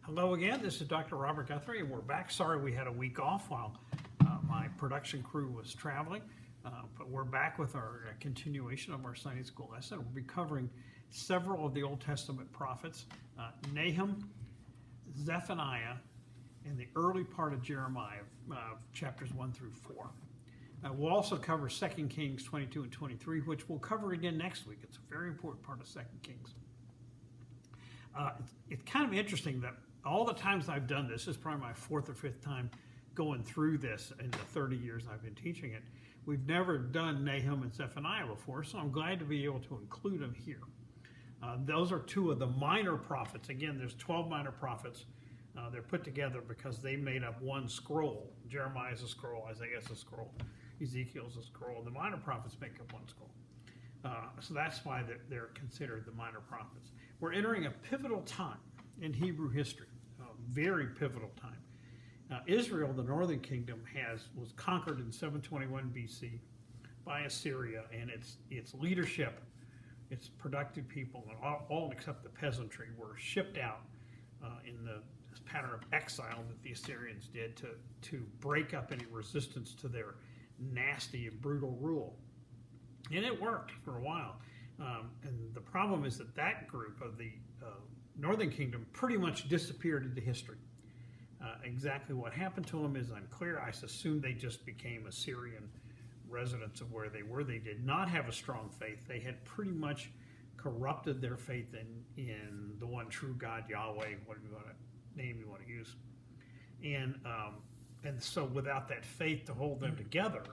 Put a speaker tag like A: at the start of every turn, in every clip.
A: Hello again, this is Dr. Robert Guthrie, and we're back. Sorry we had a week off while my production crew was traveling, but we're back with our continuation of our Sunday school lesson. We'll be covering several of the Old Testament prophets, Nahum, Zephaniah, and the early part of Jeremiah, chapters 1 through 4. We'll also cover 2 Kings 22 and 23, which we'll cover again next week. It's a very important part of 2 Kings. It's kind of interesting that all the times I've done this is probably my fourth or fifth time going through this in the 30 years I've been teaching it. We've never done Nahum and Zephaniah before, so I'm glad to be able to include them here. Those are two of the minor prophets. Again, there's 12 minor prophets. They're put together because they made up one scroll. Jeremiah is a scroll, Isaiah is a scroll, Ezekiel's a scroll. The minor prophets make up one scroll. So that's why they're considered the minor prophets. We're entering a pivotal time in Hebrew history, a very pivotal time. Israel, the northern kingdom, was conquered in 721 BC by Assyria, and its leadership, its productive people, and all except the peasantry were shipped out in this pattern of exile that the Assyrians did to break up any resistance to their nasty and brutal rule. And it worked for a while. And the problem is that group of the northern kingdom pretty much disappeared into history. Exactly what happened to them is unclear. I assume they just became Assyrian residents of where they were. They did not have a strong faith. They had pretty much corrupted their faith in the one true God, Yahweh, whatever name you want to use. And so without that faith to hold them together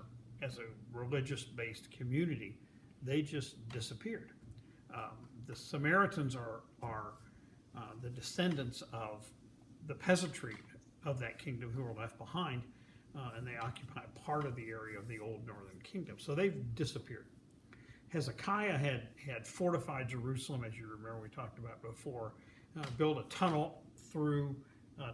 A: as a religious-based community, they just disappeared. The Samaritans are the descendants of the peasantry of that kingdom who were left behind, and they occupy part of the area of the old northern kingdom. So they've disappeared. Hezekiah had fortified Jerusalem, as you remember we talked about before, built a tunnel through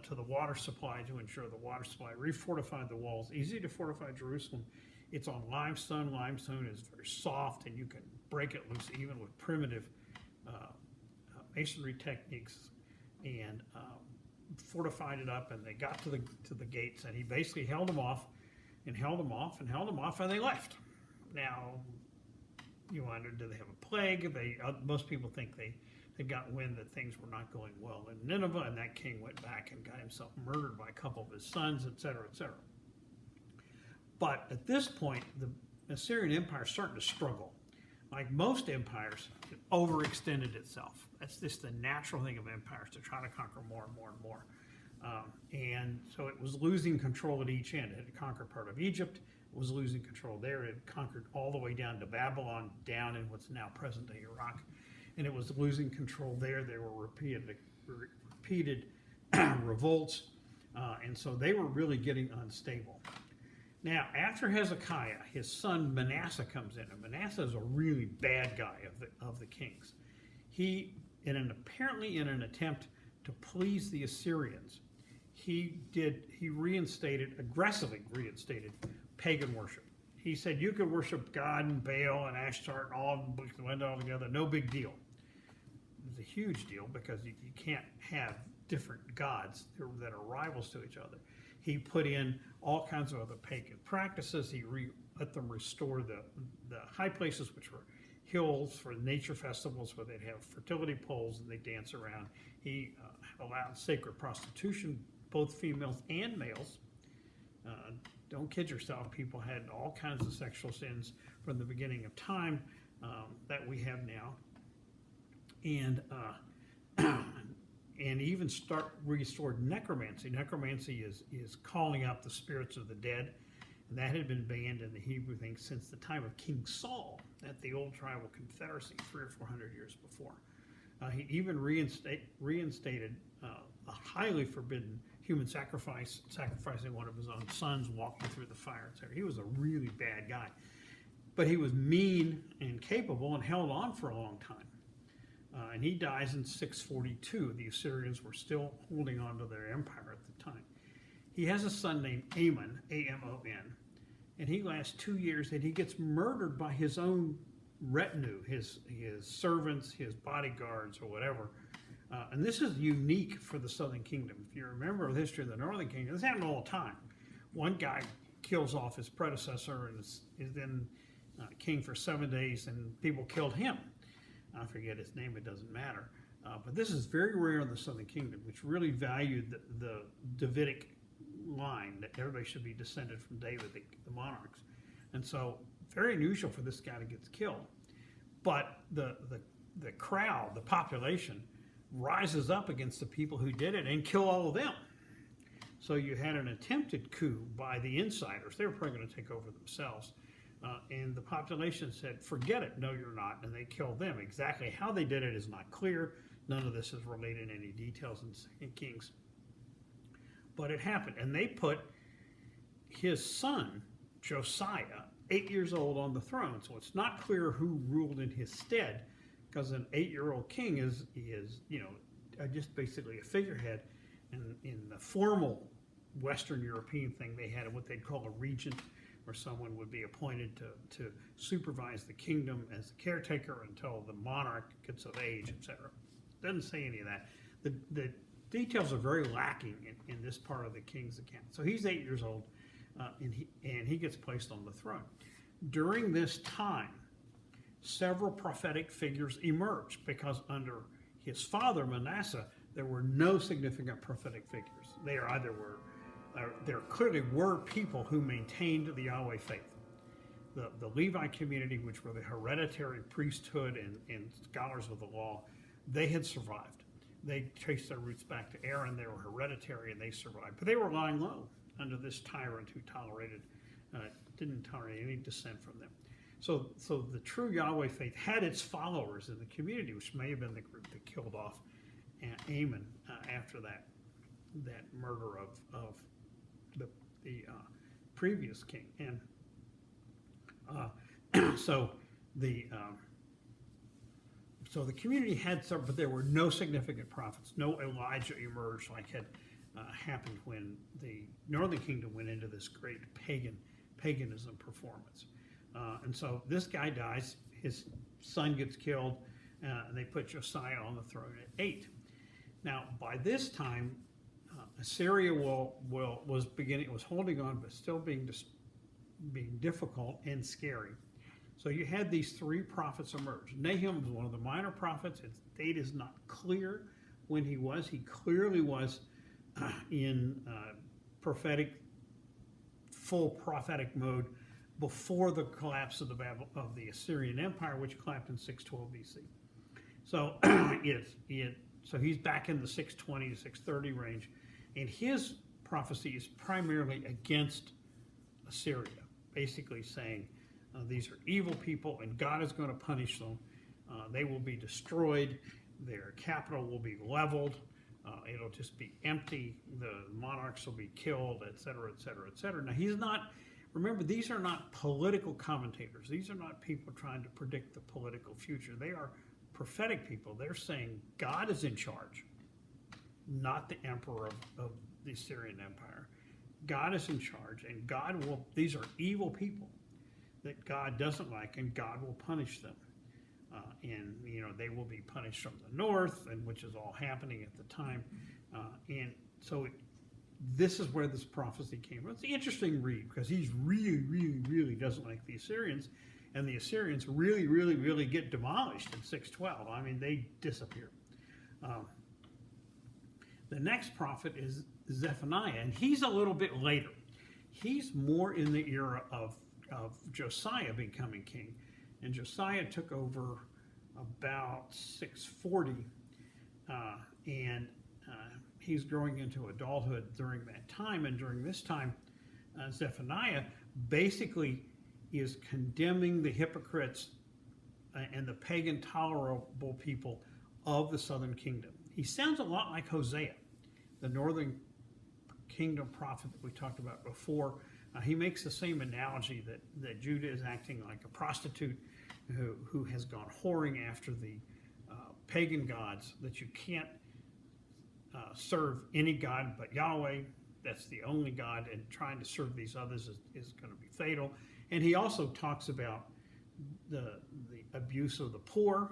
A: to the water supply to ensure the water supply, refortified the walls. Easy to fortify Jerusalem. It's on limestone. Limestone is very soft, and you can break it loose even with primitive masonry techniques, and fortified it up. And they got to the gates, and he basically held them off, and they left. Now, you wonder, do they have a plague? Most people think they got wind that things were not going well in Nineveh, and that king went back and got himself murdered by a couple of his sons, etc., etc. But at this point, the Assyrian Empire is starting to struggle. Like most empires, it overextended itself. That's just the natural thing of empires, to try to conquer more and more and more. And so it was losing control at each end. It had conquered part of Egypt, it was losing control there. It had conquered all the way down to Babylon, down in what's now present-day Iraq. And it was losing control there. There were repeated revolts, and so they were really getting unstable. Now, after Hezekiah, his son Manasseh comes in, and Manasseh is a really bad guy of the kings. He, apparently in an attempt to please the Assyrians, he aggressively reinstated pagan worship. He said you could worship God and Baal and Ashtar and all of them blend all together, no big deal. It was a huge deal because you can't have different gods that are rivals to each other. He put in all kinds of other pagan practices. He let them restore the high places, which were hills for nature festivals where they'd have fertility poles and they dance around. He allowed sacred prostitution, both females and males. Don't kid yourself, people had all kinds of sexual sins from the beginning of time that we have now. And even restored necromancy. Necromancy is calling out the spirits of the dead. And that had been banned in the Hebrew thing since the time of King Saul at the old tribal confederacy 300 or 400 years before. He even reinstated a highly forbidden human sacrifice, sacrificing one of his own sons, walking through the fire, etc. He was a really bad guy. But he was mean and capable and held on for a long time. And he dies in 642. The Assyrians were still holding on to their empire at the time. He has a son named Amon, A-M-O-N, and he lasts 2 years, and he gets murdered by his own retinue, his servants, his bodyguards, or whatever, And this is unique for the Southern Kingdom. If you remember the history of the Northern Kingdom, this happened all the time. One guy kills off his predecessor and is then king for 7 days, and people killed him. I forget his name, it doesn't matter. But this is very rare in the Southern Kingdom, which really valued the Davidic line, that everybody should be descended from David, the monarchs. And so, very unusual for this guy to get killed. But the crowd, the population, rises up against the people who did it and kill all of them. So you had an attempted coup by the insiders. They were probably going to take over themselves. And the population said, forget it, no you're not, and they killed them. Exactly how they did it is not clear. None of this is related in any details in Kings. But it happened, and they put his son, Josiah, 8 years old, on the throne. So it's not clear who ruled in his stead, because an 8-year-old king is just basically a figurehead. And in the formal Western European thing, they had what they'd call a regent, where someone would be appointed to supervise the kingdom as the caretaker until the monarch gets of age, etc. Doesn't say any of that. The details are very lacking in this part of the king's account. So he's 8 years old, and he gets placed on the throne. During this time, several prophetic figures emerged, because under his father Manasseh, there were no significant prophetic figures. There clearly were people who maintained the Yahweh faith. The Levi community, which were the hereditary priesthood and scholars of the law, they had survived. They traced their roots back to Aaron. They were hereditary and they survived. But they were lying low under this tyrant who didn't tolerate any dissent from them. So the true Yahweh faith had its followers in the community, which may have been the group that killed off Amon after that murder of the previous king. And so the community had some, but there were no significant prophets. No Elijah emerged like had happened when the Northern Kingdom went into this great paganism performance. And so this guy dies, his son gets killed, and they put Josiah on the throne at 8. Now, by this time, Assyria was holding on, but still being difficult and scary. So you had these 3 prophets emerge. Nahum was one of the minor prophets. Its date is not clear when he was. He clearly was in full prophetic mode before the collapse of the Assyrian Empire, which collapsed in 612 BC. So so he's back in the 620 to 630 range, and his prophecy is primarily against Assyria, basically saying these are evil people and God is going to punish them. They will be destroyed. Their capital will be leveled. It'll just be empty. The monarchs will be killed, etc., etc., etc. Now, remember, these are not political commentators. These are not people trying to predict the political future. They are prophetic people. They're saying God is in charge, not the emperor of the Assyrian Empire. God is in charge, and these are evil people that God doesn't like, and God will punish them. And they will be punished from the north, and which is all happening at the time. And so this is where this prophecy came from. It's an interesting read, because he's really, really, really doesn't like the Assyrians, and the Assyrians really, really, really get demolished in 612. I mean, they disappear. The next prophet is Zephaniah, and he's a little bit later. He's more in the era of Josiah becoming king, and Josiah took over about 640, and he's growing into adulthood during that time. And during this time, Zephaniah basically is condemning the hypocrites and the pagan tolerable people of the southern kingdom. He sounds a lot like Hosea, the northern kingdom prophet that we talked about before. He makes the same analogy that Judah is acting like a prostitute who has gone whoring after the pagan gods, that you can't serve any god but Yahweh. That's the only God, and trying to serve these others is going to be fatal. And he also talks about the abuse of the poor,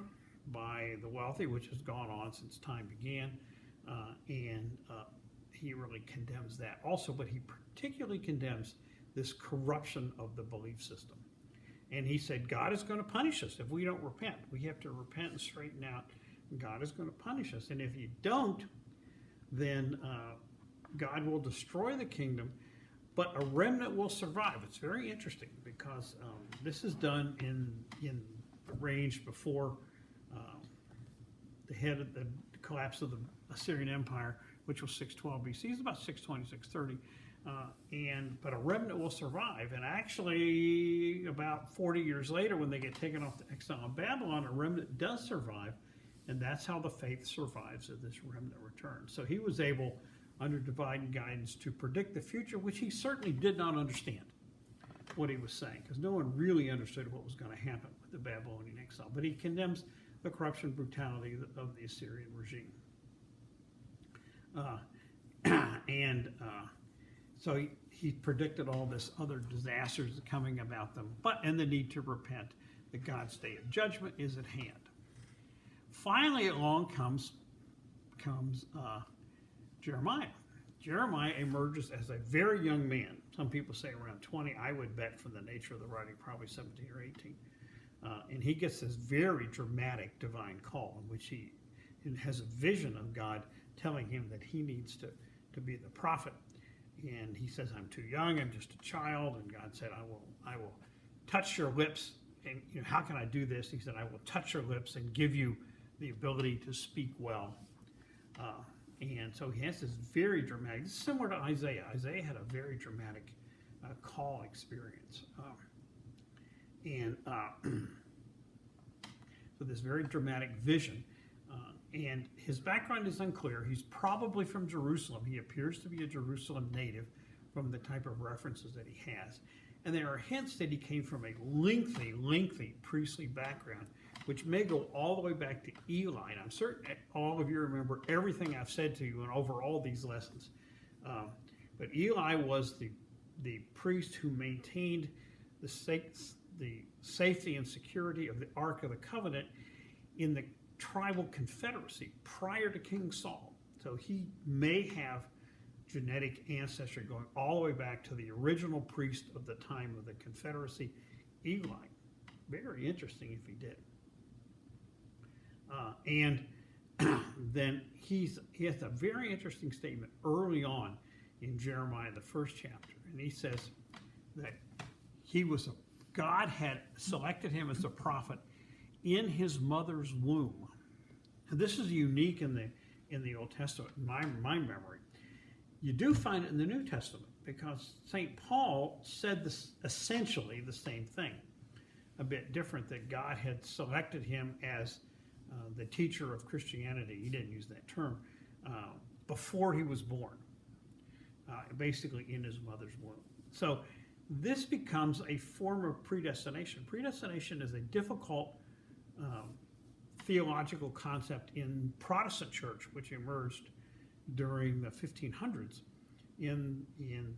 A: by the wealthy, which has gone on since time began, and he really condemns that also, but he particularly condemns this corruption of the belief system. And he said, God is going to punish us if we don't repent. We have to repent and straighten out. God is going to punish us. And if you don't, then God will destroy the kingdom, but a remnant will survive. It's very interesting because this is done in the range before the head of the collapse of the Assyrian Empire, which was 612 BC. It's about 620, 630. But a remnant will survive. And actually, about 40 years later, when they get taken off to exile in Babylon, a remnant does survive. And that's how the faith survives as this remnant returns. So he was able, under divine guidance, to predict the future, which he certainly did not understand what he was saying, because no one really understood what was going to happen with the Babylonian exile. But he condemns the corruption and brutality of the Assyrian regime. So he predicted all this other disasters coming about them, and the need to repent, that God's day of judgment is at hand. Finally, along comes Jeremiah. Jeremiah emerges as a very young man. Some people say around 20. I would bet from the nature of the writing, probably 17 or 18. And he gets this very dramatic divine call in which he has a vision of God telling him that he needs to be the prophet. And he says, I'm too young, I'm just a child. And God said, I will touch your lips. And how can I do this? He said, I will touch your lips and give you the ability to speak well. And so he has this very dramatic, this is similar to Isaiah. Isaiah had a very dramatic call experience. So this very dramatic vision. And his background is unclear. He's probably from Jerusalem. He appears to be a Jerusalem native from the type of references that he has. And there are hints that he came from a lengthy priestly background, which may go all the way back to Eli. And I'm certain all of you remember everything I've said to you and over all these lessons. But Eli was the priest who maintained the safety and security of the Ark of the Covenant in the tribal confederacy prior to King Saul. So he may have genetic ancestry going all the way back to the original priest of the time of the confederacy, Eli. Very interesting if he did. And then he has a very interesting statement early on in Jeremiah, the first chapter. And he says that God had selected him as a prophet in his mother's womb. And this is unique in the Old Testament, in my memory. You do find it in the New Testament because St. Paul said this, essentially the same thing, a bit different, that God had selected him as the teacher of Christianity. He didn't use that term, before he was born, basically in his mother's womb. So this becomes a form of predestination. Predestination is a difficult theological concept in Protestant church, which emerged during the 1500s in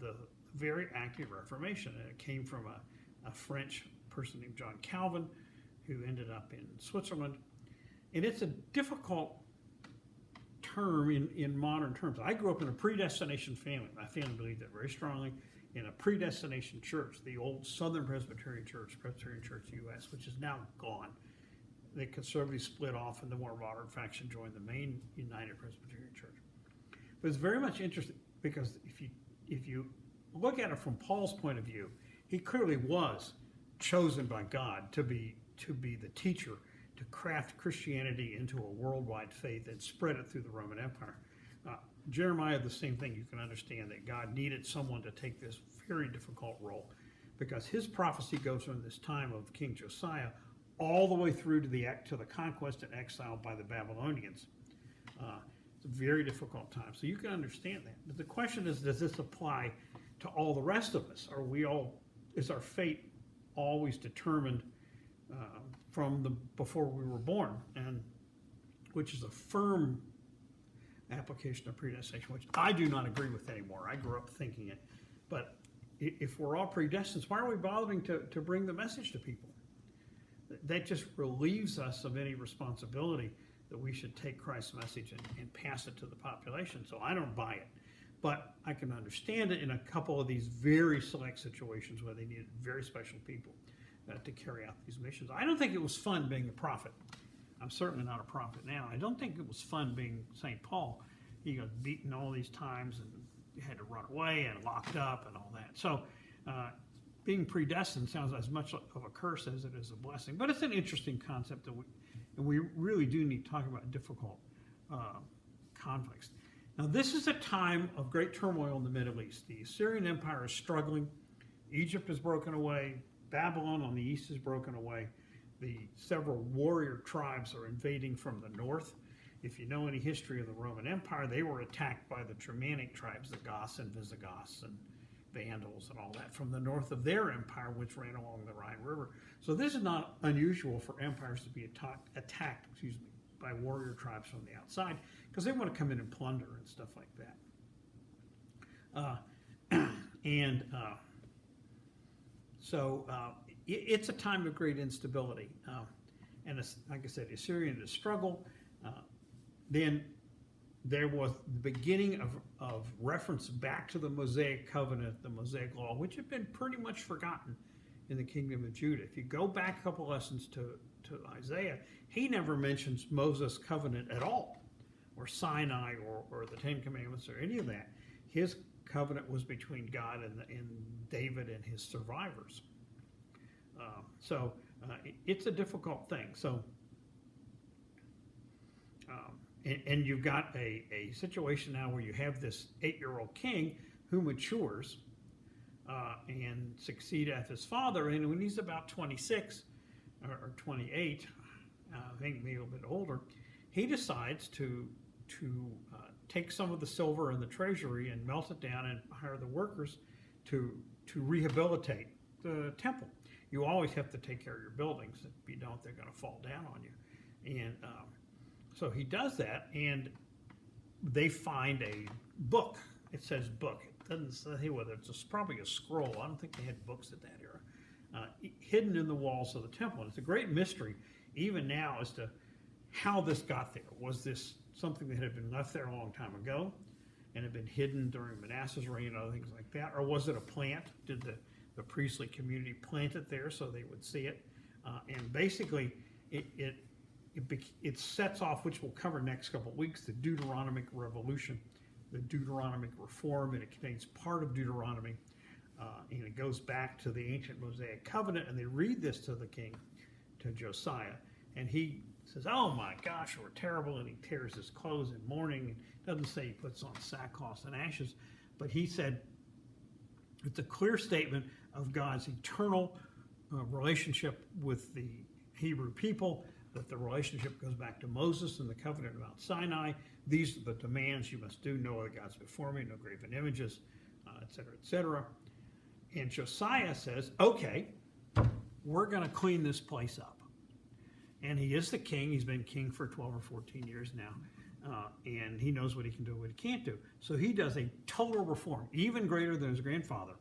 A: the very active Reformation. And it came from a French person named John Calvin, who ended up in Switzerland. And it's a difficult term in modern terms. I grew up in a predestination family. My family believed that very strongly, in a predestination church, the old Southern Presbyterian Church U.S., which is now gone. The conservatives split off and the more modern faction joined the main United Presbyterian Church. But it's very much interesting because if you look at it from Paul's point of view, he clearly was chosen by God to be the teacher, to craft Christianity into a worldwide faith and spread it through the Roman Empire. Jeremiah, the same thing. You can understand that God needed someone to take this very difficult role because his prophecy goes from this time of King Josiah all the way through to the conquest and exile by the Babylonians. It's a very difficult time. So you can understand that. But the question is, does this apply to all the rest of us? Is our fate always determined from before we were born? And which is a firm application of predestination, which I do not agree with anymore. I grew up thinking it. But if we're all predestined, why are we bothering to bring the message to people? that just relieves us of any responsibility that we should take Christ's message and pass it to the population. So I don't buy it. But I can understand it in a couple of these very select situations where they needed very special people to carry out these missions. I don't think it was fun being a prophet. I'm certainly not a prophet now. I don't think it was fun being St. Paul. He got beaten all these times and had to run away and locked up and all that. So being predestined sounds as much of a curse as it is a blessing. But it's an interesting concept that we really do need to talk about difficult conflicts. Now, this is a time of great turmoil in the Middle East. The Assyrian Empire is struggling. Egypt is broken away. Babylon on the east is broken away. The several warrior tribes are invading from the north. If you know any history of the Roman Empire, they were attacked by the Germanic tribes, the Goths and Visigoths and Vandals and all that, from the north of their empire, which ran along the Rhine River. So this is not unusual for empires to be attacked by warrior tribes from the outside, because they want to come in and plunder and stuff like that. It's a time of great instability. And like I said, the Assyrians struggle. Then there was the beginning of reference back to the Mosaic covenant, the Mosaic law, which had been pretty much forgotten in the kingdom of Judah. If you go back a couple lessons to Isaiah, he never mentions Moses' covenant at all, or Sinai, or the Ten Commandments, or any of that. His covenant was between God and David and his survivors. It's a difficult thing. And you've got a situation now where you have this 8-year-old king who matures and succeedeth his father, and when he's about 26 or 28, I think maybe a little bit older, he decides to take some of the silver in the treasury and melt it down and hire the workers to rehabilitate the temple. You always have to take care of your buildings. If you don't, they're going to fall down on you. And so he does that, and they find a book. It says book. It doesn't say whether it's probably a scroll. I don't think they had books at that era. Hidden in the walls of the temple. And it's a great mystery, even now, as to how this got there. Was this something that had been left there a long time ago and had been hidden during Manasseh's reign and other things like that? Or was it a plant? Did the priestly community plant it there so they would see it? And basically, it sets off, which we'll cover next couple of weeks, the Deuteronomic Revolution, the Deuteronomic Reform, and it contains part of Deuteronomy, and it goes back to the ancient Mosaic covenant, and they read this to the king, to Josiah, and he says, oh my gosh, we're terrible, and he tears his clothes in mourning. It doesn't say he puts on sackcloth and ashes, but he said it's a clear statement of God's eternal relationship with the Hebrew people, that the relationship goes back to Moses and the covenant of Mount Sinai. These are the demands you must do. No other gods before me, no graven images, et cetera, et cetera. And Josiah says, okay, we're going to clean this place up. And he is the king. He's been king for 12 or 14 years now. And he knows what he can do and what he can't do. So he does a total reform, even greater than his grandfather,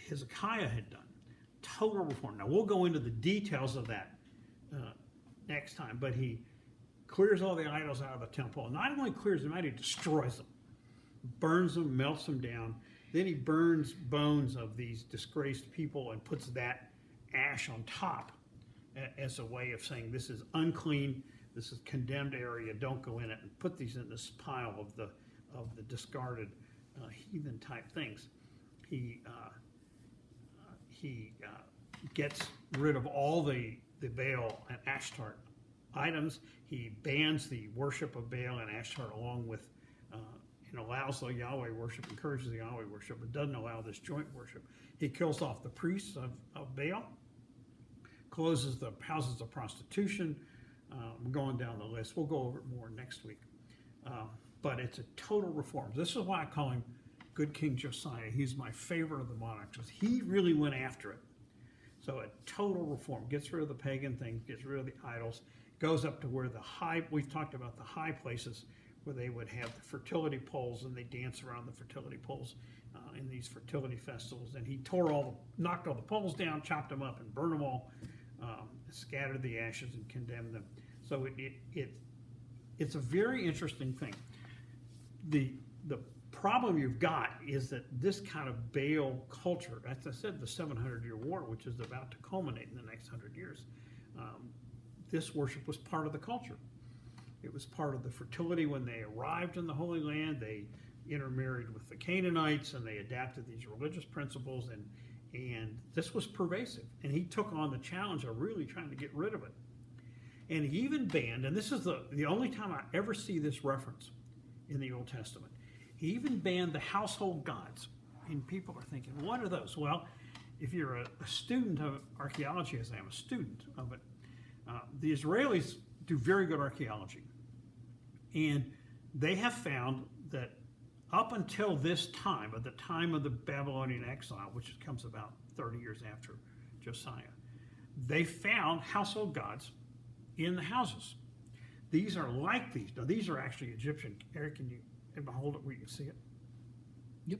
A: Hezekiah, had done. Total reform. Now, we'll go into the details of that next time, but he clears all the idols out of the temple. And not only clears them out, he destroys them, burns them, melts them down. Then he burns bones of these disgraced people and puts that ash on top as a way of saying this is unclean, this is condemned area, don't go in it, and put these in this pile of the discarded heathen type things. He gets rid of all the Baal and Ashtart items. He bans the worship of Baal and Ashtart along with and allows the Yahweh worship, encourages the Yahweh worship, but doesn't allow this joint worship. He kills off the priests of Baal, closes the houses of prostitution. I'm going down the list. We'll go over it more next week. But it's a total reform. This is why I call him Good King Josiah. He's my favorite of the monarchs. He really went after it. So a total reform. Gets rid of the pagan things, gets rid of the idols, goes up to where we've talked about the high places where they would have the fertility poles and they dance around the fertility poles in these fertility festivals. And he knocked all the poles down, chopped them up, and burned them all, scattered the ashes and condemned them. So it's a very interesting thing. The problem you've got is that this kind of Baal culture, as I said, the 700-year war, which is about to culminate in the next 100 years, this worship was part of the culture. It was part of the fertility when they arrived in the Holy Land. They intermarried with the Canaanites and they adapted these religious principles, and this was pervasive. And he took on the challenge of really trying to get rid of it. And he even banned, and this is the only time I ever see this reference in the Old Testament, he even banned the household gods. And people are thinking, what are those? Well, if you're a student of archaeology, as I am a student of it, the Israelis do very good archaeology. And they have found that up until this time, at the time of the Babylonian exile, which comes about 30 years after Josiah, they found household gods in the houses. These are like these. Now, these are actually Egyptian. Eric, can you hold it where you can see it?
B: Yep.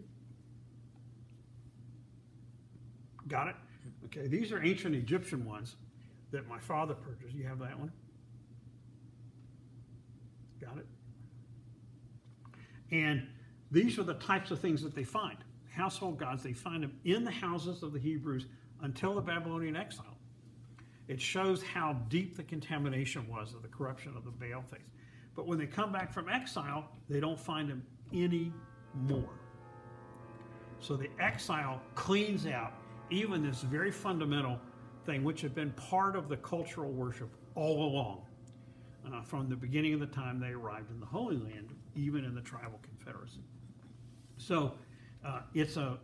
A: Got it? Okay, these are ancient Egyptian ones that my father purchased. You have that one? Got it? And these are the types of things that they find. Household gods, they find them in the houses of the Hebrews until the Babylonian exile. It shows how deep the contamination was of the corruption of the Baal faith. But when they come back from exile, they don't find them anymore. So the exile cleans out even this very fundamental thing, which had been part of the cultural worship all along, from the beginning of the time they arrived in the Holy Land, even in the tribal confederacy. So it's an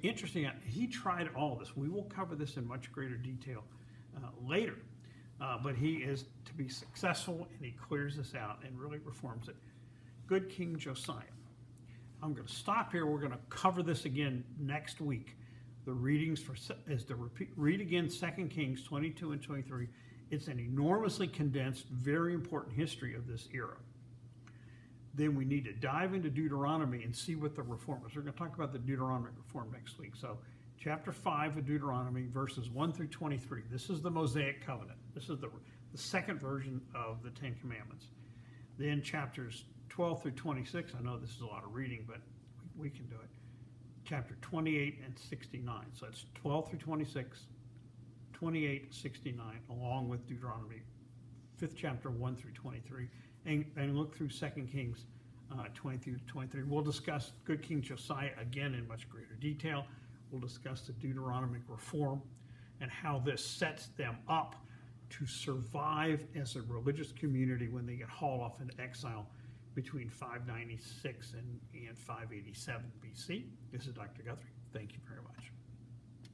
A: interesting. He tried all this. We will cover this in much greater detail later, but he is to be successful, and he clears this out and really reforms it. Good King Josiah. I'm going to stop here. We're going to cover this again next week. The readings is to read again 2 Kings 22 and 23. It's an enormously condensed, very important history of this era. Then we need to dive into Deuteronomy and see what the reform is. We're going to talk about the Deuteronomic reform next week. So chapter 5 of Deuteronomy, verses 1 through 23. This is the Mosaic Covenant. This is the second version of the Ten Commandments. Then chapters 12 through 26. I know this is a lot of reading, but we can do it. Chapter 28 and 69. So it's 12 through 26, 28, 69, along with Deuteronomy, 5th chapter, 1 through 23. And look through 2 Kings 20 through 23. We'll discuss Good King Josiah again in much greater detail. We'll discuss the Deuteronomic reform and how this sets them up to survive as a religious community when they get hauled off into exile between 596 and 587 BC. This is Dr. Guthrie. Thank you very much.